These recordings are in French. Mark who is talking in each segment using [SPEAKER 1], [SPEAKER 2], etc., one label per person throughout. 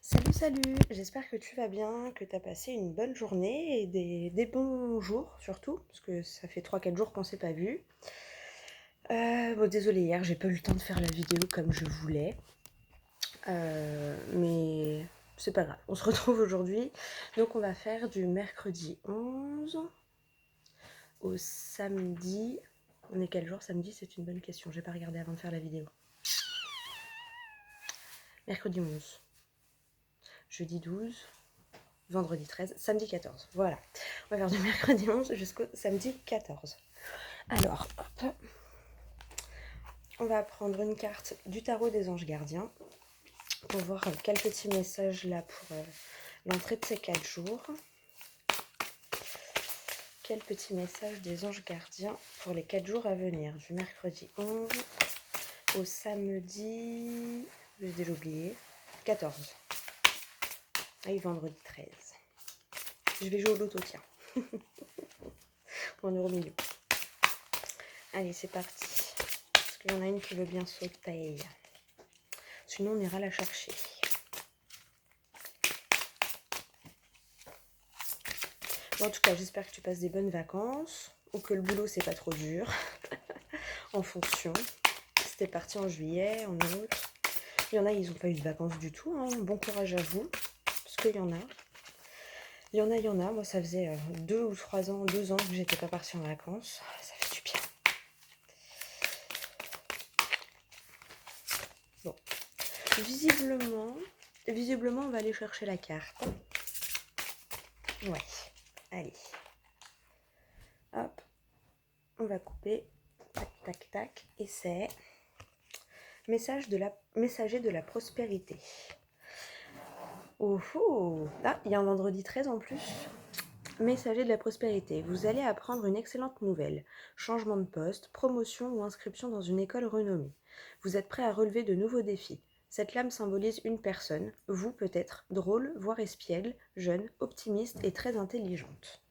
[SPEAKER 1] Salut, salut, j'espère que tu vas bien, que tu as passé une bonne journée et des bons jours surtout, parce que ça fait 3 4 jours qu'on s'est pas vu. Bon, désolé, hier j'ai pas eu le temps de faire la vidéo comme je voulais, mais c'est pas grave, on se retrouve aujourd'hui. Donc on va faire du mercredi 11 au samedi. On est quel jour samedi? C'est une bonne question, j'ai pas regardé avant de faire la vidéo. Mercredi 11, jeudi 12, vendredi 13, samedi 14. Voilà. On va faire du mercredi 11 jusqu'au samedi 14. Alors, hop, on va prendre une carte du tarot des anges gardiens pour voir quel petit message là pour l'entrée de ces 4 jours. Quel petit message des anges gardiens pour les 4 jours à venir, du mercredi 11 au samedi, j'ai déjà oublié, 14. Et vendredi 13. Je vais jouer au loto, tiens. Pour un euro million. Allez, c'est parti. Parce qu'il y en a une qui veut bien sauter. Sinon, on ira la chercher. Bon, en tout cas, j'espère que tu passes des bonnes vacances. Ou que le boulot, c'est pas trop dur. En fonction. Si t'es parti en juillet, en août. Il y en a, ils n'ont pas eu de vacances du tout. Hein. Bon courage à vous. Parce qu'il y en a. Il y en a. Moi, ça faisait 2 ou 3 ans, 2 ans que j'étais pas partie en vacances. Ça fait du bien. Bon. Visiblement, on va aller chercher la carte. Ouais. Allez. Hop. On va couper. Tac, tac, tac. Et c'est messager de la prospérité. Oh, oh. Ah, il y a un vendredi 13 en plus. Messager de la prospérité, vous allez apprendre une excellente nouvelle. Changement de poste, promotion ou inscription dans une école renommée. Vous êtes prêt à relever de nouveaux défis. Cette lame symbolise une personne, vous peut-être, drôle, voire espiègle, jeune, optimiste et très intelligente.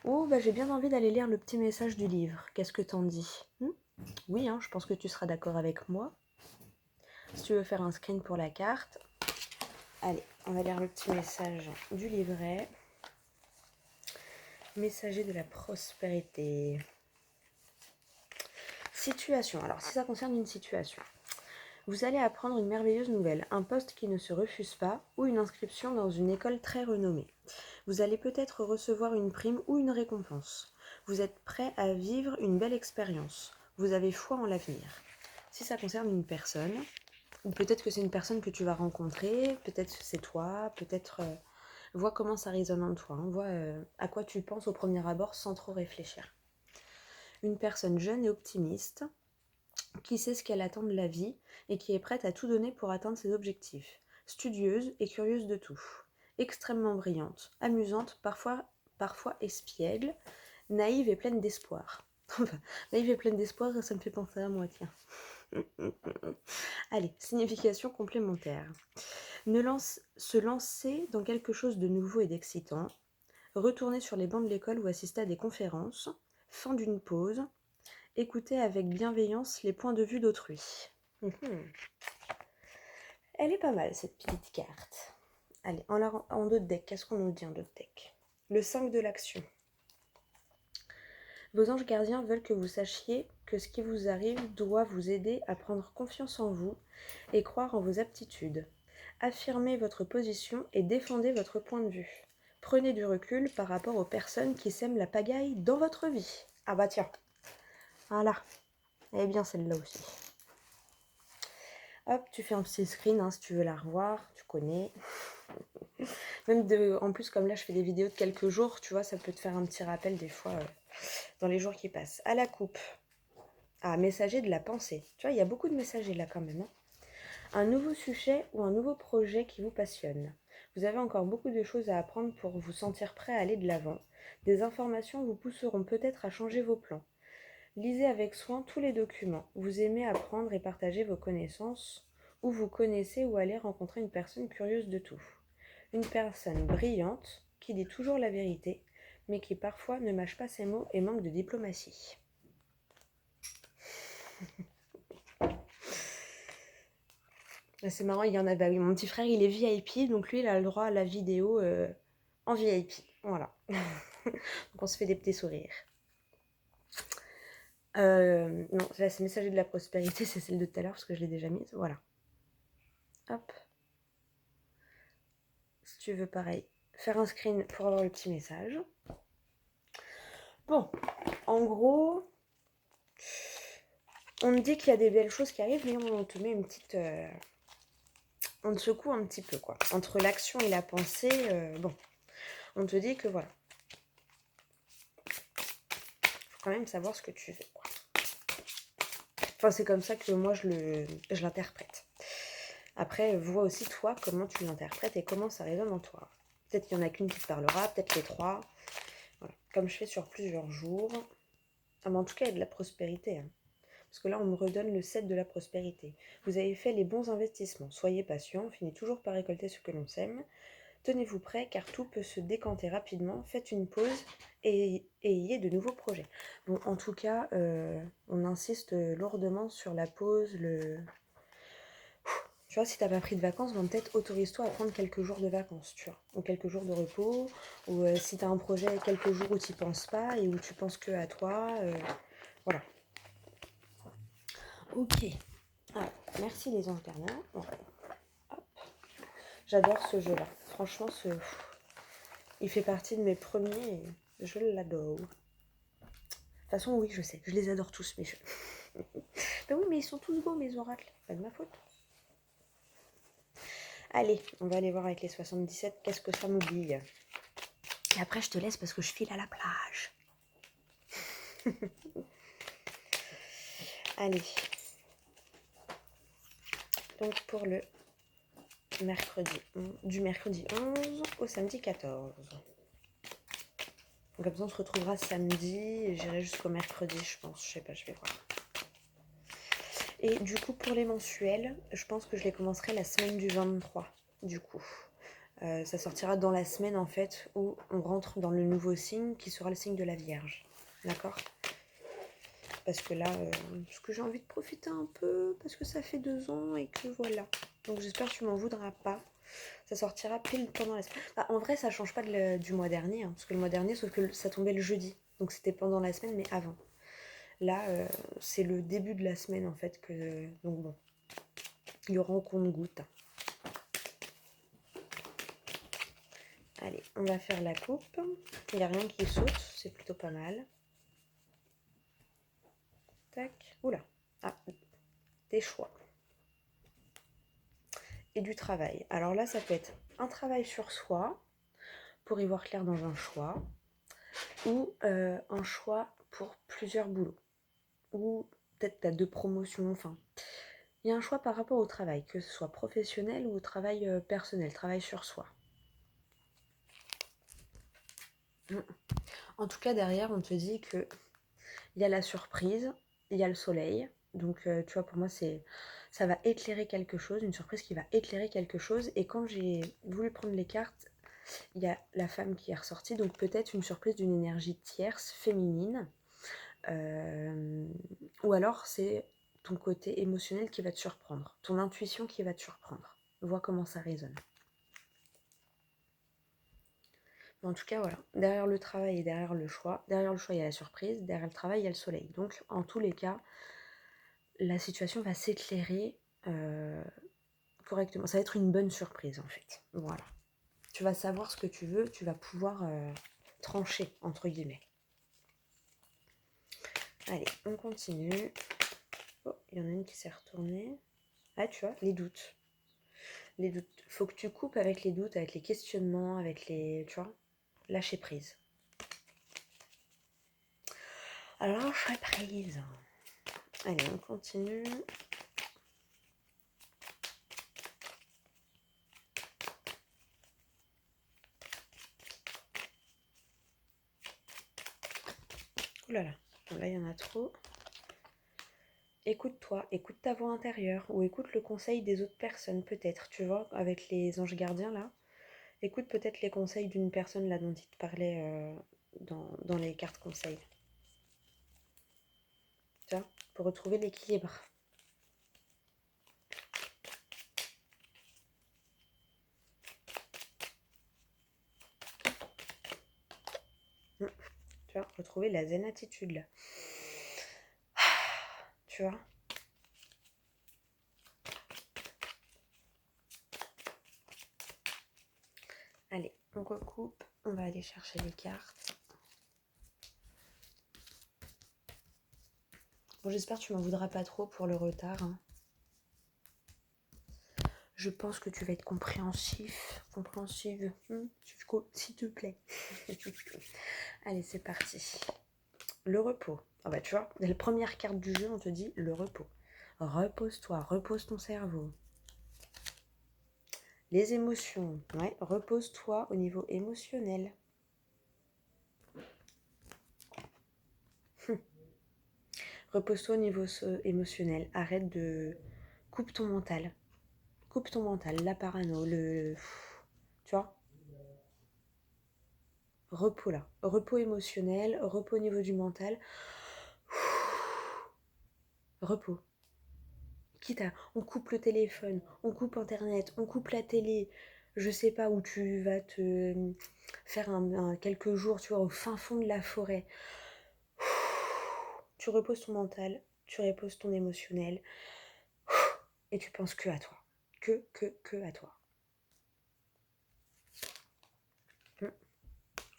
[SPEAKER 1] Oh, bah j'ai bien envie d'aller lire le petit message du livre. Qu'est-ce que t'en dis? Oui, hein, je pense que tu seras d'accord avec moi. Si tu veux faire un screen pour la carte. Allez, on va lire le petit message du livret. Messager de la prospérité. Situation. Alors, si ça concerne une situation, vous allez apprendre une merveilleuse nouvelle, un poste qui ne se refuse pas ou une inscription dans une école très renommée. Vous allez peut-être recevoir une prime ou une récompense. Vous êtes prêt à vivre une belle expérience. Vous avez foi en l'avenir. Si ça concerne une personne, ou peut-être que c'est une personne que tu vas rencontrer, peut-être que c'est toi, peut-être... vois comment ça résonne en toi, hein. Vois à quoi tu penses au premier abord sans trop réfléchir. Une personne jeune et optimiste, qui sait ce qu'elle attend de la vie et qui est prête à tout donner pour atteindre ses objectifs. Studieuse et curieuse de tout. Extrêmement brillante, amusante, parfois espiègle, naïve et pleine d'espoir. Enfin, naïve et pleine d'espoir, ça me fait penser à moi, tiens. Allez, signification complémentaire. Se lancer dans quelque chose de nouveau et d'excitant. Retourner sur les bancs de l'école ou assister à des conférences. Fin d'une pause. Écouter avec bienveillance les points de vue d'autrui. Elle est pas mal, cette petite carte. Allez, en d'autres decks, qu'est-ce qu'on nous dit en d'autres decks? Le 5 de l'action. Vos anges gardiens veulent que vous sachiez que ce qui vous arrive doit vous aider à prendre confiance en vous et croire en vos aptitudes. Affirmez votre position et défendez votre point de vue. Prenez du recul par rapport aux personnes qui sèment la pagaille dans votre vie. Ah bah tiens, voilà, elle est bien celle-là aussi. Hop, tu fais un petit screen hein, si tu veux la revoir, tu connais. Même en plus, comme là, je fais des vidéos de quelques jours, tu vois, ça peut te faire un petit rappel des fois dans les jours qui passent. À la coupe. Ah, messager de la pensée. Tu vois, il y a beaucoup de messagers là quand même. Hein. Un nouveau sujet ou un nouveau projet qui vous passionne. Vous avez encore beaucoup de choses à apprendre pour vous sentir prêt à aller de l'avant. Des informations vous pousseront peut-être à changer vos plans. Lisez avec soin tous les documents. Vous aimez apprendre et partager vos connaissances, ou vous connaissez ou allez rencontrer une personne curieuse de tout. Une personne brillante qui dit toujours la vérité, mais qui parfois ne mâche pas ses mots et manque de diplomatie. C'est marrant, il y en a, bah oui, mon petit frère, il est VIP, donc lui, il a le droit à la vidéo en VIP. Voilà. Donc on se fait des petits sourires. Non, là, c'est Messager de la prospérité, c'est celle de tout à l'heure, parce que je l'ai déjà mise. Voilà. Hop. Si tu veux, pareil, faire un screen pour avoir le petit message. Bon, en gros, on me dit qu'il y a des belles choses qui arrivent, mais on te met une petite... on te secoue un petit peu, quoi. Entre l'action et la pensée, bon, on te dit que voilà. Faut quand même savoir ce que tu veux, quoi. Enfin, c'est comme ça que moi, je l'interprète. Après, vois aussi, toi, comment tu l'interprètes et comment ça résonne en toi. Peut-être qu'il y en a qu'une qui te parlera, peut-être les trois. Voilà. Comme je fais sur plusieurs jours. Ah, mais en tout cas, il y a de la prospérité, hein. Parce que là, on me redonne le 7 de la prospérité. Vous avez fait les bons investissements. Soyez patient, finissez toujours par récolter ce que l'on sème. Tenez-vous prêt, car tout peut se décanter rapidement. Faites une pause et ayez de nouveaux projets. Bon, en tout cas, on insiste lourdement sur la pause, Tu vois, si t'as pas pris de vacances, ben peut-être autorise-toi à prendre quelques jours de vacances, tu vois. Ou quelques jours de repos. Ou si t'as un projet, quelques jours où tu penses pas et où tu penses que à toi. Voilà. Ok. Alors, merci les anges gardiens. Ouais. Hop. J'adore ce jeu-là. Franchement, il fait partie de mes premiers et je l'adore. De toute façon, oui, je sais. Je les adore tous, mes jeux. Ben oui, mais ils sont tous beaux, mes oracles. Pas de ma faute. Allez, on va aller voir avec les 77. Qu'est-ce que ça nous dit? Et après, je te laisse parce que je file à la plage. Allez. Donc, pour le mercredi, du mercredi 11 au samedi 14. Donc, comme ça, on se retrouvera samedi et j'irai jusqu'au mercredi, je pense. Je sais pas, je vais voir. Et du coup, pour les mensuels, je pense que je les commencerai la semaine du 23, du coup. Ça sortira dans la semaine, en fait, où on rentre dans le nouveau signe, qui sera le signe de la Vierge. D'accord? Parce que là, parce que j'ai envie de profiter un peu, parce que ça fait 2 ans et que voilà. Donc j'espère que tu m'en voudras pas. Ça sortira pile pendant la semaine. Ah, en vrai, ça change pas du mois dernier, hein, parce que le mois dernier, sauf que ça tombait le jeudi. Donc c'était pendant la semaine, mais avant. Là, c'est le début de la semaine, en fait, que... Donc bon, il y aura un compte-goutte. Allez, on va faire la coupe. Il n'y a rien qui saute, c'est plutôt pas mal. Tac. Oula. Ah, des choix. Et du travail. Alors là, ça peut être un travail sur soi, pour y voir clair dans un choix, ou un choix pour plusieurs boulots. Ou peut-être tu as 2 promotions, enfin... Il y a un choix par rapport au travail, que ce soit professionnel ou au travail personnel, travail sur soi. En tout cas, derrière, on te dit que il y a la surprise, il y a le soleil. Donc, tu vois, pour moi, ça va éclairer quelque chose, une surprise qui va éclairer quelque chose. Et quand j'ai voulu prendre les cartes, il y a la femme qui est ressortie. Donc, peut-être une surprise d'une énergie tierce, féminine. Ou alors, c'est ton côté émotionnel qui va te surprendre. Ton intuition qui va te surprendre. Vois comment ça résonne. Mais en tout cas, voilà. Derrière le travail et derrière le choix, il y a la surprise. Derrière le travail, il y a le soleil. Donc, en tous les cas, la situation va s'éclairer correctement. Ça va être une bonne surprise en fait. Voilà. Tu vas savoir ce que tu veux, tu vas pouvoir trancher, entre guillemets. Allez, on continue. Oh, il y en a une qui s'est retournée. Ah, tu vois, les doutes. Les doutes. Faut que tu coupes avec les doutes, avec les questionnements, avec les... Tu vois, lâcher prise. Alors, lâcher prise. Allez, on continue. Ouh là là, bon, là il y en a trop. Écoute-toi, écoute ta voix intérieure, ou écoute le conseil des autres personnes, peut-être, tu vois, avec les anges gardiens là. Écoute peut-être les conseils d'une personne là dont il te parlait dans les cartes conseils. Tu vois, pour retrouver l'équilibre. Tu vois, retrouver la zen attitude là. Tu vois. Allez, on recoupe. On va aller chercher les cartes. Bon, j'espère que tu m'en voudras pas trop pour le retard. Hein. Je pense que tu vas être compréhensive, s'il te plaît. Allez, c'est parti. Le repos. Ah bah tu vois, dès la première carte du jeu, on te dit le repos. Repose-toi, repose ton cerveau. Les émotions, ouais, repose-toi au niveau émotionnel. Repose-toi au niveau émotionnel. Arrête de... Coupe ton mental. Coupe ton mental, la parano, tu vois. Repos là. Repos émotionnel, repos au niveau du mental. Repos. Quitte à... On coupe le téléphone, on coupe Internet, on coupe la télé. Je sais pas où tu vas te faire quelques jours, tu vois, au fin fond de la forêt. Tu reposes ton mental, tu reposes ton émotionnel. Et tu penses que à toi. Que à toi.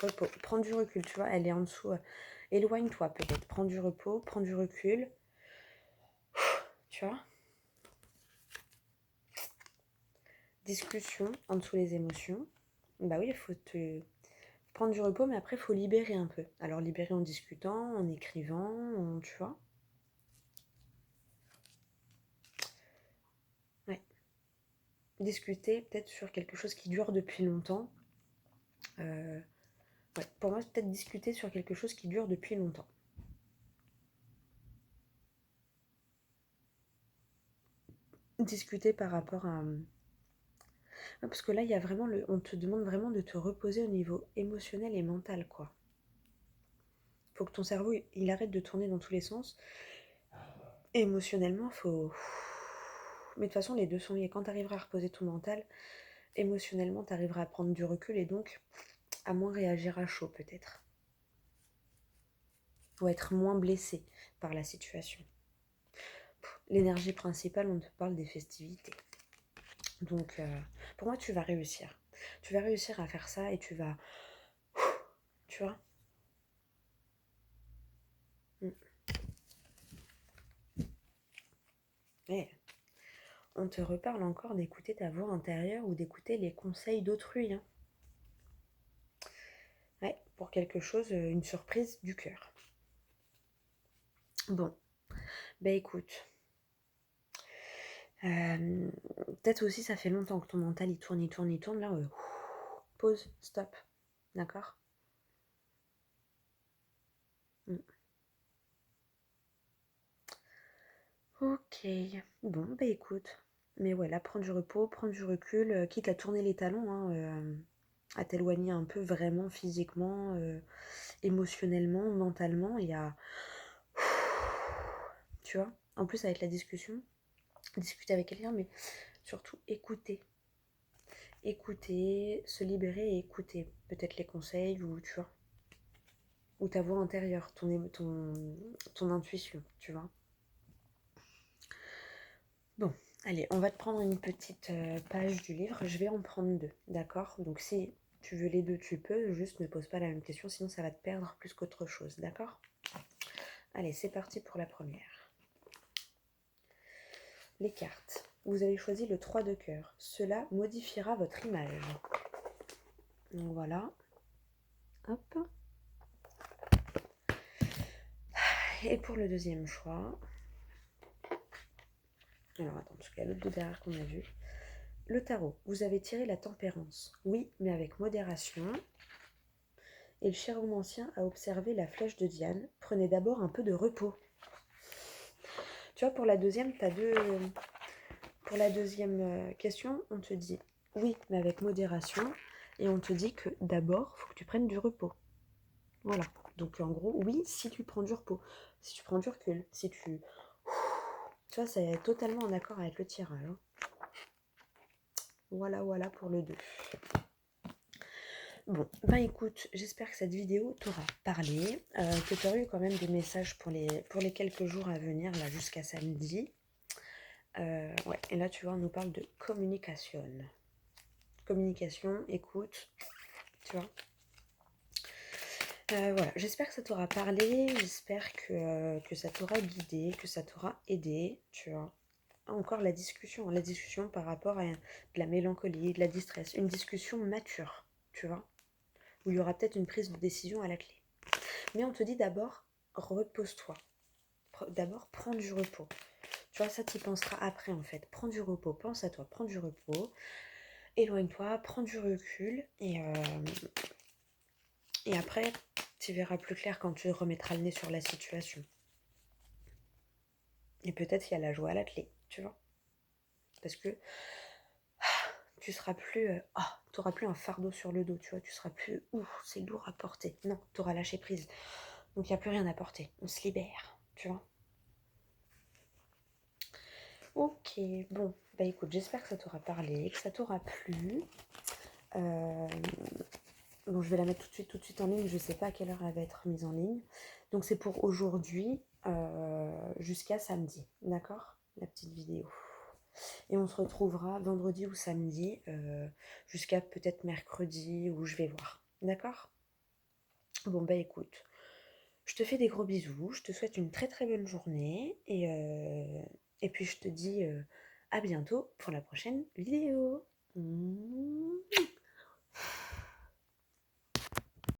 [SPEAKER 1] Repos. Prends du recul, tu vois, elle est en dessous. Éloigne-toi peut-être. Prends du repos, prends du recul. Tu vois. Discussion en dessous les émotions. Bah oui, il faut te prendre du repos, mais après, il faut libérer un peu. Alors, libérer en discutant, en écrivant, tu vois. Ouais. Discuter peut-être sur quelque chose qui dure depuis longtemps. Ouais, pour moi, c'est peut-être discuter sur quelque chose qui dure depuis longtemps. Discuter par rapport à... Parce que là, il y a vraiment on te demande vraiment de te reposer au niveau émotionnel et mental, quoi. Faut que ton cerveau, il arrête de tourner dans tous les sens. Et émotionnellement, faut... Mais de toute façon, les deux sont liés. Quand tu arriveras à reposer ton mental, émotionnellement, tu arriveras à prendre du recul et donc à moins réagir à chaud, peut-être. Ou être moins blessé par la situation. L'énergie principale, on te parle des festivités. Donc, pour moi, tu vas réussir. Tu vas réussir à faire ça et tu vas... Tu vois. Et on te reparle encore d'écouter ta voix intérieure ou d'écouter les conseils d'autrui. Hein. Ouais, pour quelque chose, une surprise du cœur. Bon, bah écoute, peut-être aussi ça fait longtemps que ton mental il tourne, là, pause, stop, d'accord. Ok, bon, bah écoute, mais ouais, là, prends du repos, prends du recul, quitte à tourner les talons, hein, à t'éloigner un peu vraiment physiquement, émotionnellement, mentalement, il y a... Tu vois, en plus avec la discussion, discuter avec quelqu'un, mais surtout écouter. Écouter, se libérer et écouter. Peut-être les conseils ou tu vois. Ou ta voix intérieure, ton intuition, tu vois. Bon, allez, on va te prendre une petite page du livre. Je vais en prendre deux, d'accord? Donc si tu veux les deux, tu peux. Juste ne pose pas la même question, sinon ça va te perdre plus qu'autre chose, d'accord? Allez, c'est parti pour la première. Les cartes. Vous avez choisi le 3 de cœur. Cela modifiera votre image. Donc voilà. Hop. Et pour le deuxième choix... Alors attends, parce qu'il y a l'autre de derrière qu'on a vu. Le tarot. Vous avez tiré la tempérance. Oui, mais avec modération. Et le chiromancien a observé la flèche de Diane. Prenez d'abord un peu de repos. Tu vois, pour la deuxième, t'as deux... Pour la deuxième question, on te dit oui, mais avec modération. Et on te dit que d'abord, il faut que tu prennes du repos. Voilà. Donc en gros, oui, si tu prends du repos, si tu prends du recul, si tu... Tu vois, c'est totalement en accord avec le tirage. Hein. Voilà pour le 2. Bon, ben écoute, j'espère que cette vidéo t'aura parlé, que tu auras eu quand même des messages pour les quelques jours à venir, là, jusqu'à samedi. Ouais, et là, tu vois, on nous parle de communication. Communication, écoute, tu vois. Voilà, j'espère que ça t'aura parlé, j'espère que ça t'aura guidé, que ça t'aura aidé, tu vois. Encore la discussion par rapport à de la mélancolie, de la distress, une discussion mature, tu vois, où il y aura peut-être une prise de décision à la clé. Mais on te dit d'abord, repose-toi. D'abord, prends du repos. Tu vois, ça, tu y penseras après, en fait. Prends du repos, pense à toi, prends du repos. Éloigne-toi, prends du recul. Et après, tu verras plus clair quand tu remettras le nez sur la situation. Et peut-être qu'il y a la joie à la clé, tu vois. Parce que tu seras plus... t'auras plus un fardeau sur le dos, tu vois. Tu seras plus... c'est lourd à porter. Non, t'auras lâché prise. Donc, il n'y a plus rien à porter. On se libère, tu vois. Ok, bon, bah écoute, j'espère que ça t'aura parlé, que ça t'aura plu. Bon, je vais la mettre tout de suite en ligne, je sais pas à quelle heure elle va être mise en ligne. Donc c'est pour aujourd'hui jusqu'à samedi, d'accord? La petite vidéo. Et on se retrouvera vendredi ou samedi jusqu'à peut-être mercredi où je vais voir, d'accord? Bon bah écoute, je te fais des gros bisous, je te souhaite une très très bonne journée et puis je te dis à bientôt pour la prochaine vidéo. Mmh.